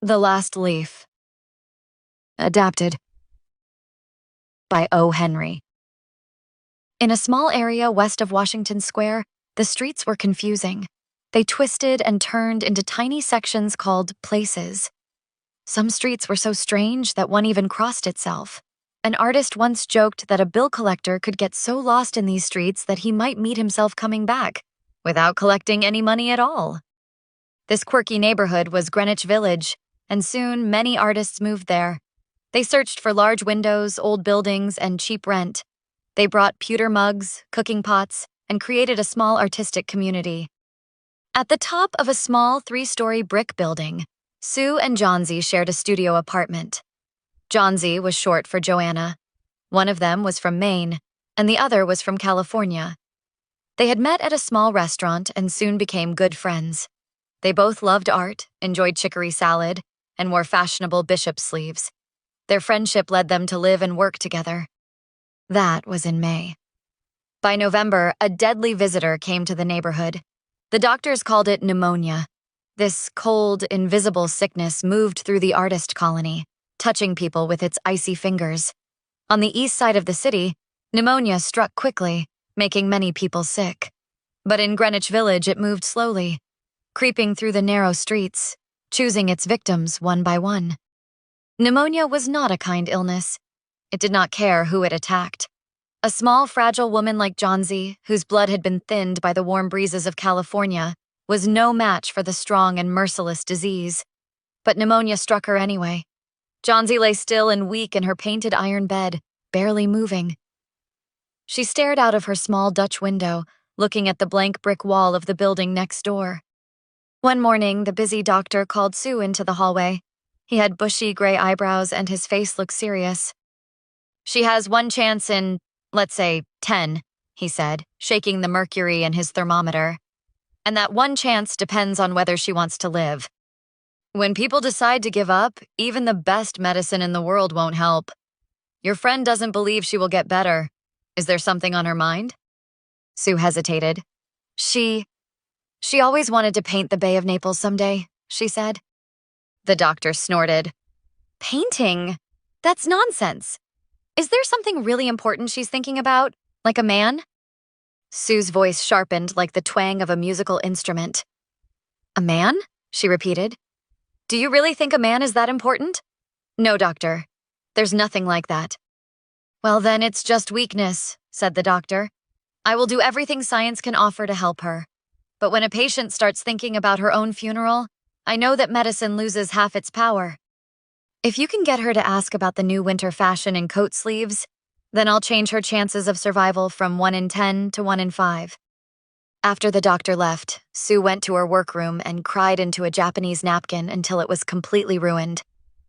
The Last Leaf. Adapted by O. Henry. In a small area west of Washington Square, the streets were confusing. They twisted and turned into tiny sections called places. Some streets were so strange that one even crossed itself. An artist once joked that a bill collector could get so lost in these streets that he might meet himself coming back, without collecting any money at all. This quirky neighborhood was Greenwich Village, and soon many artists moved there. They searched for large windows, old buildings, and cheap rent. They brought pewter mugs, cooking pots, and created a small artistic community. At the top of a small 3-story brick building, Sue and Johnsy shared a studio apartment. Johnsy was short for Joanna. One of them was from Maine, and the other was from California. They had met at a small restaurant and soon became good friends. They both loved art, enjoyed chicory salad, and wore fashionable bishop sleeves. Their friendship led them to live and work together. That was in May. By November, a deadly visitor came to the neighborhood. The doctors called it pneumonia. This cold, invisible sickness moved through the artist colony, touching people with its icy fingers. On the east side of the city, pneumonia struck quickly, making many people sick. But in Greenwich Village, it moved slowly, creeping through the narrow streets, choosing its victims one by one. Pneumonia was not a kind illness. It did not care who it attacked. A small, fragile woman like Johnsy, whose blood had been thinned by the warm breezes of California, was no match for the strong and merciless disease. But pneumonia struck her anyway. Johnsy lay still and weak in her painted iron bed, barely moving. She stared out of her small Dutch window, looking at the blank brick wall of the building next door. One morning, the busy doctor called Sue into the hallway. He had bushy gray eyebrows and his face looked serious. "She has one chance in, let's say, 10, he said, shaking the mercury in his thermometer. And that one chance depends on whether she wants to live. When people decide to give up, even the best medicine in the world won't help. Your friend doesn't believe she will get better. Is there something on her mind?" Sue hesitated. She always wanted to paint the Bay of Naples someday, she said. The doctor snorted. "Painting? That's nonsense. Is there something really important she's thinking about, like a man?" Sue's voice sharpened like the twang of a musical instrument. "A man?" she repeated. "Do you really think a man is that important?" "No, doctor. There's nothing like that." "Well, then it's just weakness," said the doctor. "I will do everything science can offer to help her. But when a patient starts thinking about her own funeral, I know that medicine loses half its power. If you can get her to ask about the new winter fashion in coat sleeves, then I'll change her chances of survival from 1 in 10 to 1 in 5. After the doctor left, Sue went to her workroom and cried into a Japanese napkin until it was completely ruined.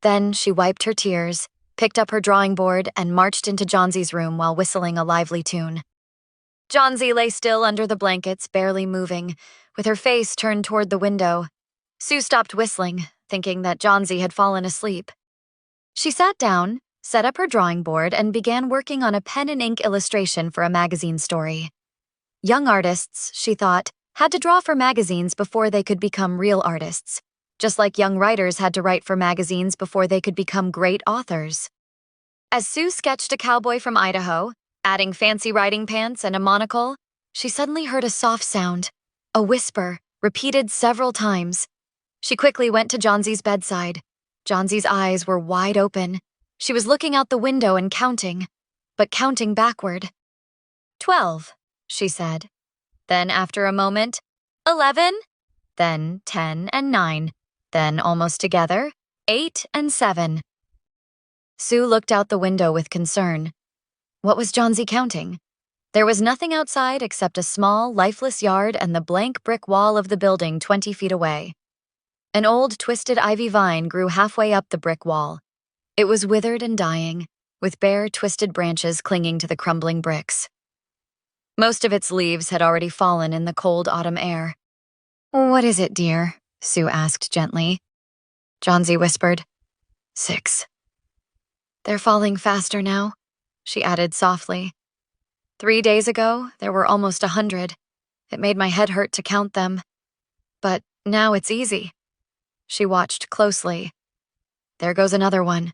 Then she wiped her tears, picked up her drawing board, and marched into Johnsy's room while whistling a lively tune. Johnsy lay still under the blankets, barely moving, with her face turned toward the window. Sue stopped whistling, thinking that Johnsy had fallen asleep. She sat down, set up her drawing board, and began working on a pen and ink illustration for a magazine story. Young artists, she thought, had to draw for magazines before they could become real artists, just like young writers had to write for magazines before they could become great authors. As Sue sketched a cowboy from Idaho, adding fancy riding pants and a monocle, she suddenly heard a soft sound, a whisper, repeated several times. She quickly went to Johnsy's bedside. Johnsy's eyes were wide open. She was looking out the window and counting, but counting backward. 12, she said. Then after a moment, 11, then 10 and 9, then almost together, 8 and 7. Sue looked out the window with concern. What was Johnsy counting? There was nothing outside except a small, lifeless yard and the blank brick wall of the building 20 feet away. An old, twisted ivy vine grew halfway up the brick wall. It was withered and dying, with bare, twisted branches clinging to the crumbling bricks. Most of its leaves had already fallen in the cold autumn air. "What is it, dear?" Sue asked gently. Johnsy whispered, 6. "They're falling faster now," she added softly. 3 days ago, there were almost 100. It made my head hurt to count them. But now it's easy. She watched closely. There goes another one.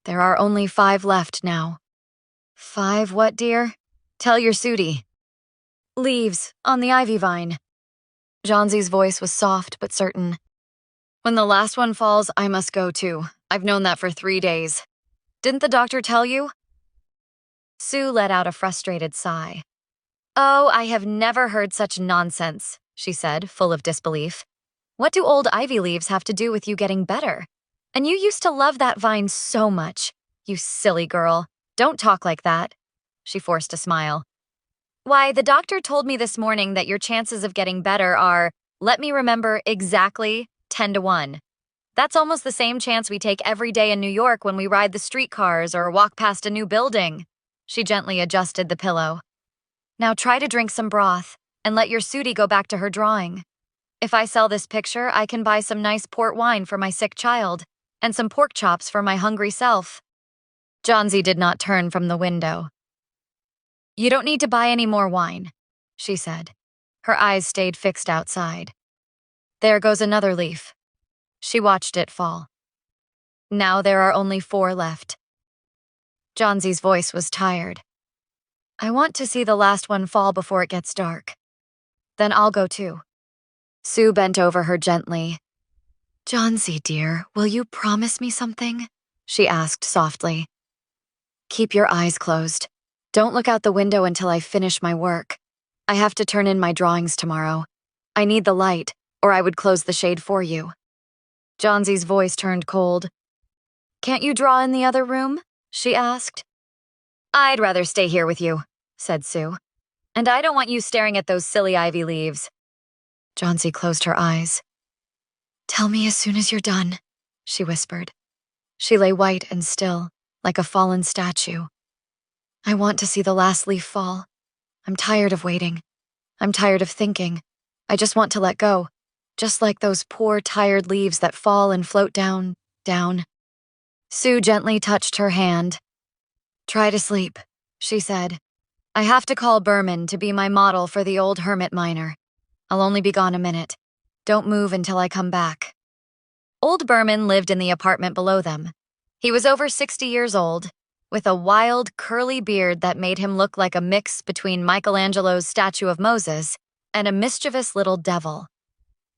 There are only 5 left now. 5 what, dear? Tell your Sudi. Leaves on the ivy vine. Johnsy's voice was soft but certain. When the last one falls, I must go too. I've known that for 3 days. Didn't the doctor tell you? Sue let out a frustrated sigh. Oh, I have never heard such nonsense, she said, full of disbelief. What do old ivy leaves have to do with you getting better? And you used to love that vine so much. You silly girl. Don't talk like that. She forced a smile. Why, the doctor told me this morning that your chances of getting better are, let me remember exactly, 10 to 1. That's almost the same chance we take every day in New York when we ride the streetcars or walk past a new building. She gently adjusted the pillow. Now try to drink some broth and let your Sudi go back to her drawing. If I sell this picture, I can buy some nice port wine for my sick child and some pork chops for my hungry self. Johnsy did not turn from the window. You don't need to buy any more wine, she said. Her eyes stayed fixed outside. There goes another leaf. She watched it fall. Now there are only 4 left. Johnsy's voice was tired. I want to see the last one fall before it gets dark. Then I'll go too. Sue bent over her gently. Johnsy, dear, will you promise me something? She asked softly. Keep your eyes closed. Don't look out the window until I finish my work. I have to turn in my drawings tomorrow. I need the light, or I would close the shade for you. Johnsy's voice turned cold. Can't you draw in the other room? She asked. I'd rather stay here with you, said Sue. And I don't want you staring at those silly ivy leaves. Johnsy closed her eyes. Tell me as soon as you're done, she whispered. She lay white and still, like a fallen statue. I want to see the last leaf fall. I'm tired of waiting. I'm tired of thinking. I just want to let go, just like those poor, tired leaves that fall and float down, down. Sue gently touched her hand. Try to sleep, she said. I have to call Berman to be my model for the old hermit miner. I'll only be gone a minute. Don't move until I come back. Old Berman lived in the apartment below them. He was over 60 years old, with a wild, curly beard that made him look like a mix between Michelangelo's statue of Moses and a mischievous little devil.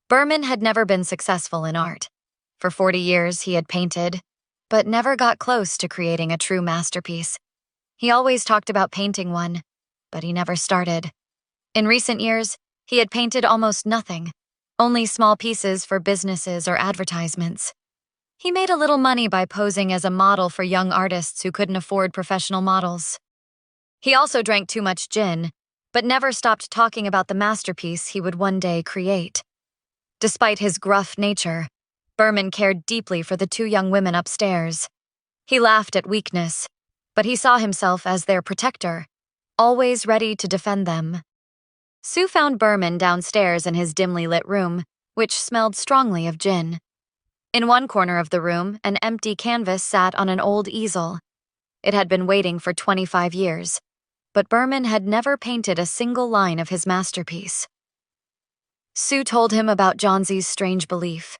Berman had never been successful in art. For 40 years he had painted, but never got close to creating a true masterpiece. He always talked about painting one, but he never started. In recent years, he had painted almost nothing, only small pieces for businesses or advertisements. He made a little money by posing as a model for young artists who couldn't afford professional models. He also drank too much gin, but never stopped talking about the masterpiece he would one day create. Despite his gruff nature, Berman cared deeply for the 2 young women upstairs. He laughed at weakness, but he saw himself as their protector, always ready to defend them. Sue found Berman downstairs in his dimly lit room, which smelled strongly of gin. In one corner of the room, an empty canvas sat on an old easel. It had been waiting for 25 years, but Berman had never painted a single line of his masterpiece. Sue told him about Johnsy's strange belief.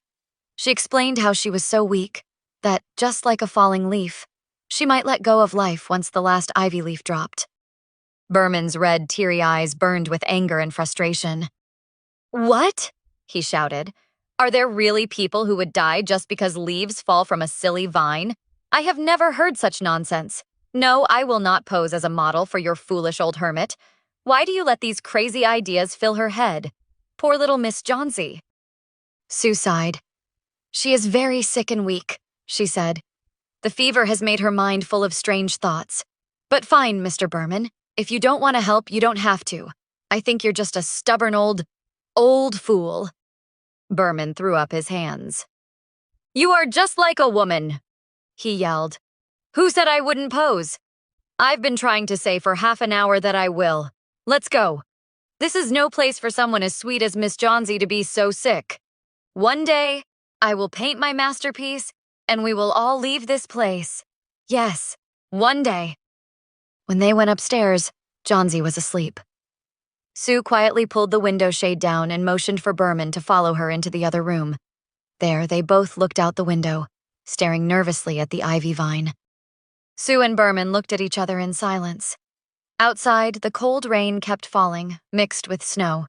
She explained how she was so weak that, just like a falling leaf, she might let go of life once the last ivy leaf dropped. Berman's red, teary eyes burned with anger and frustration. What? He shouted. Are there really people who would die just because leaves fall from a silly vine? I have never heard such nonsense. No, I will not pose as a model for your foolish old hermit. Why do you let these crazy ideas fill her head? Poor little Miss Johnsy. Sue sighed. She is very sick and weak, she said. The fever has made her mind full of strange thoughts. But fine, Mr. Berman. If you don't want to help, you don't have to. I think you're just a stubborn old fool. Berman threw up his hands. You are just like a woman, he yelled. Who said I wouldn't pose? I've been trying to say for half an hour that I will. Let's go. This is no place for someone as sweet as Miss Johnsy to be so sick. One day, I will paint my masterpiece, and we will all leave this place. Yes, one day. When they went upstairs, Johnsy was asleep. Sue quietly pulled the window shade down and motioned for Berman to follow her into the other room. There, they both looked out the window, staring nervously at the ivy vine. Sue and Berman looked at each other in silence. Outside, the cold rain kept falling, mixed with snow.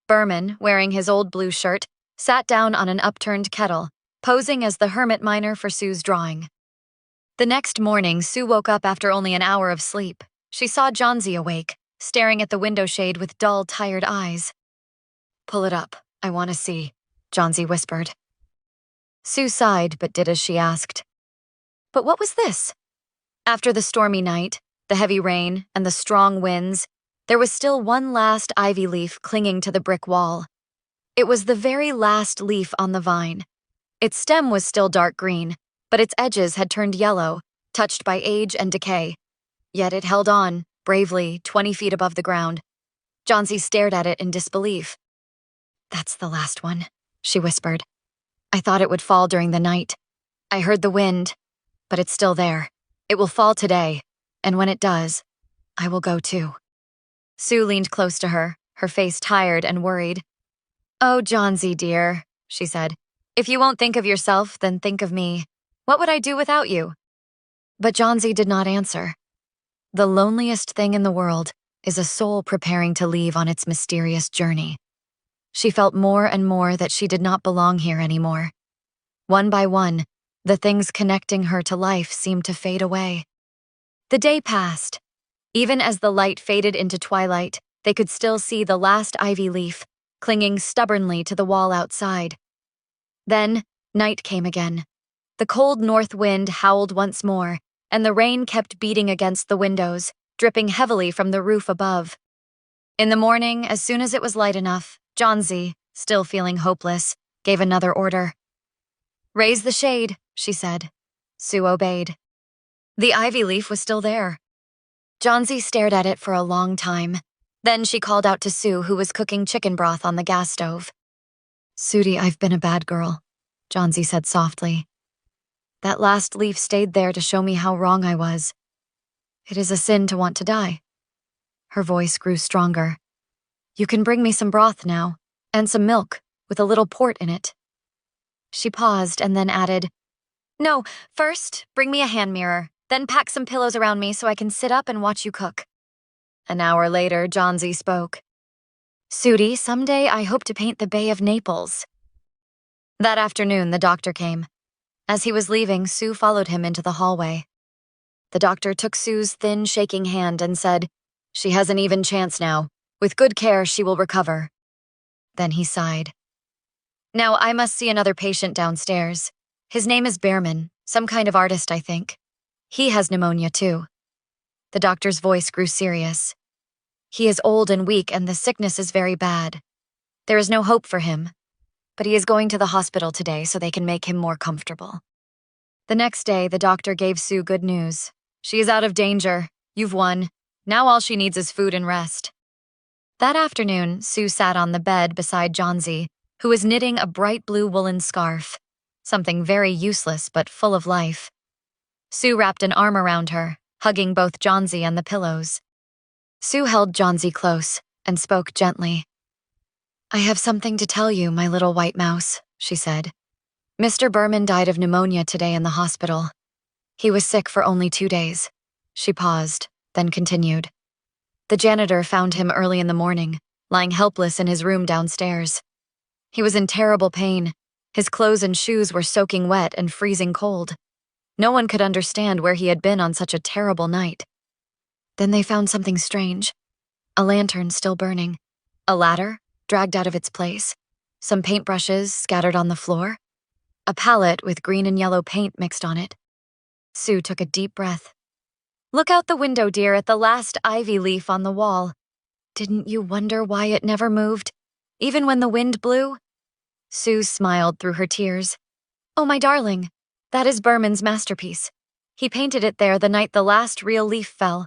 Berman, wearing his old blue shirt, sat down on an upturned kettle, posing as the hermit miner for Sue's drawing. The next morning, Sue woke up after only an hour of sleep. She saw Johnsy awake, staring at the window shade with dull, tired eyes. "Pull it up, I want to see," Johnsy whispered. Sue sighed, but did as she asked. But what was this? After the stormy night, the heavy rain, and the strong winds, there was still one last ivy leaf clinging to the brick wall. It was the very last leaf on the vine. Its stem was still dark green, but its edges had turned yellow, touched by age and decay. Yet it held on, bravely, 20 feet above the ground. Johnsy stared at it in disbelief. "That's the last one," she whispered. "I thought it would fall during the night. I heard the wind, but it's still there. It will fall today, and when it does, I will go too." Sue leaned close to her, her face tired and worried. "Oh, Johnsy, dear," she said. "If you won't think of yourself, then think of me. What would I do without you?" But Johnsy did not answer. The loneliest thing in the world is a soul preparing to leave on its mysterious journey. She felt more and more that she did not belong here anymore. One by one, the things connecting her to life seemed to fade away. The day passed. Even as the light faded into twilight, they could still see the last ivy leaf, clinging stubbornly to the wall outside. Then, night came again. The cold north wind howled once more, and the rain kept beating against the windows, dripping heavily from the roof above. In the morning, as soon as it was light enough, Johnsy, still feeling hopeless, gave another order. "Raise the shade," she said. Sue obeyed. The ivy leaf was still there. Johnsy stared at it for a long time. Then she called out to Sue, who was cooking chicken broth on the gas stove. "Sudie, I've been a bad girl," Johnsy said softly. "That last leaf stayed there to show me how wrong I was. It is a sin to want to die." Her voice grew stronger. "You can bring me some broth now, and some milk, with a little port in it." She paused and then added, "No, first, bring me a hand mirror, then pack some pillows around me so I can sit up and watch you cook." An hour later, Johnsy spoke. "Sudie, someday I hope to paint the Bay of Naples." That afternoon, the doctor came. As he was leaving, Sue followed him into the hallway. The doctor took Sue's thin, shaking hand and said, "She has an even chance now. With good care, she will recover." Then he sighed. "Now I must see another patient downstairs. His name is Behrman, some kind of artist, I think. He has pneumonia, too." The doctor's voice grew serious. "He is old and weak, and the sickness is very bad. There is no hope for him, but he is going to the hospital today so they can make him more comfortable." The next day, the doctor gave Sue good news. "She is out of danger. You've won. Now all she needs is food and rest." That afternoon, Sue sat on the bed beside Johnsy, who was knitting a bright blue woolen scarf, something very useless but full of life. Sue wrapped an arm around her, hugging both Johnsy and the pillows. Sue held Johnsy close and spoke gently. "I have something to tell you, my little white mouse," she said. "Mr. Berman died of pneumonia today in the hospital. He was sick for only 2 days." She paused, then continued. "The janitor found him early in the morning, lying helpless in his room downstairs. He was in terrible pain. His clothes and shoes were soaking wet and freezing cold. No one could understand where he had been on such a terrible night. Then they found something strange. A lantern still burning. A ladder, dragged out of its place. Some paintbrushes scattered on the floor. A palette with green and yellow paint mixed on it." Sue took a deep breath. "Look out the window, dear, at the last ivy leaf on the wall. Didn't you wonder why it never moved, even when the wind blew?" Sue smiled through her tears. "Oh, my darling, that is Berman's masterpiece. He painted it there the night the last real leaf fell.